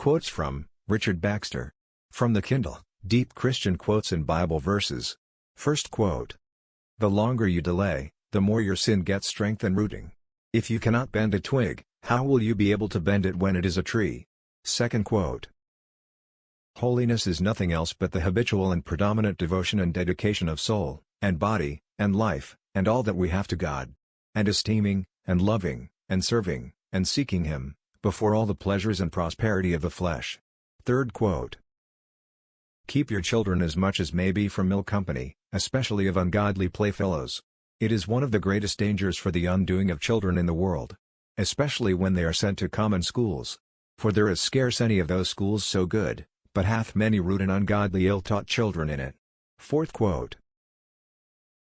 Quotes from Richard Baxter. From the Kindle, Deep Christian Quotes and Bible Verses. First quote. The longer you delay, the more your sin gets strength and rooting. If you cannot bend a twig, how will you be able to bend it when it is a tree? Second quote. Holiness is nothing else but the habitual and predominant devotion and dedication of soul, and body, and life, and all that we have to God. And esteeming, and loving, and serving, and seeking Him, before all the pleasures and prosperity of the flesh. Third quote. Keep your children as much as may be from ill company, especially of ungodly playfellows. It is one of the greatest dangers for the undoing of children in the world. Especially when they are sent to common schools. For there is scarce any of those schools so good, but hath many rude and ungodly ill-taught children in it. Fourth quote.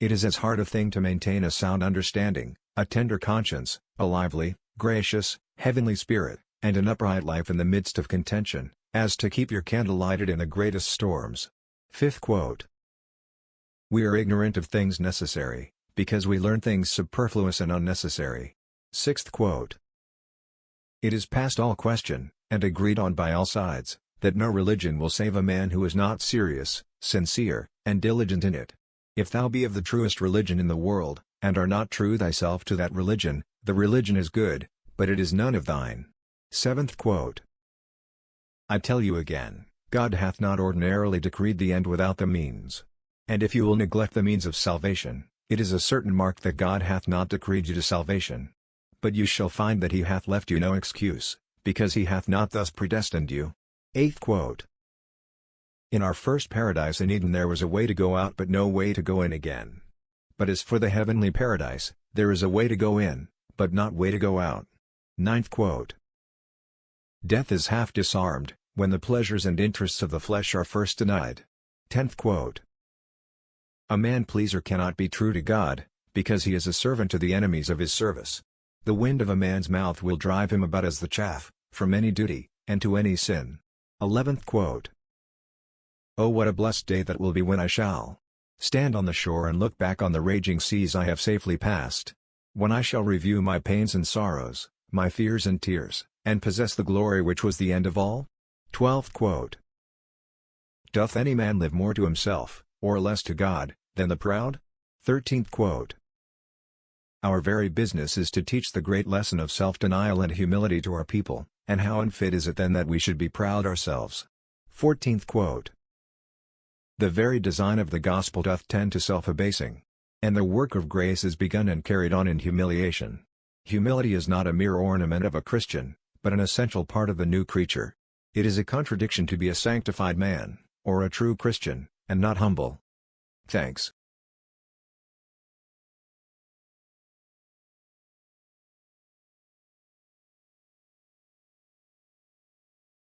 It is as hard a thing to maintain a sound understanding, a tender conscience, a lively, gracious, heavenly spirit, and an upright life in the midst of contention, as to keep your candle lighted in the greatest storms. Fifth quote. We are ignorant of things necessary, because we learn things superfluous and unnecessary. Sixth quote. It is past all question, and agreed on by all sides, that no religion will save a man who is not serious, sincere, and diligent in it. If thou be of the truest religion in the world, and are not true thyself to that religion, the religion is good, but it is none of thine. Seventh quote. I tell you again, God hath not ordinarily decreed the end without the means. And if you will neglect the means of salvation, it is a certain mark that God hath not decreed you to salvation. But you shall find that He hath left you no excuse, because He hath not thus predestined you. Eighth quote. In our first paradise in Eden there was a way to go out but no way to go in again. But as for the heavenly paradise, there is a way to go in, but not way to go out. Ninth quote. Death is half disarmed, when the pleasures and interests of the flesh are first denied. Tenth quote. A man-pleaser cannot be true to God, because he is a servant to the enemies of His service. The wind of a man's mouth will drive him about as the chaff, from any duty, and to any sin. 11th quote. Oh, what a blessed day that will be when I shall stand on the shore and look back on the raging seas I have safely passed. When I shall review my pains and sorrows, my fears and tears, and possess the glory which was the end of all. 12th quote. Doth any man live more to himself, or less to God, than the proud? 13th quote. Our very business is to teach the great lesson of self-denial and humility to our people, and how unfit is it then that we should be proud ourselves. 14th quote. The very design of the gospel doth tend to self-abasing. And the work of grace is begun and carried on in humiliation. Humility is not a mere ornament of a Christian, but an essential part of the new creature. It is a contradiction to be a sanctified man, or a true Christian, and not humble. Thanks.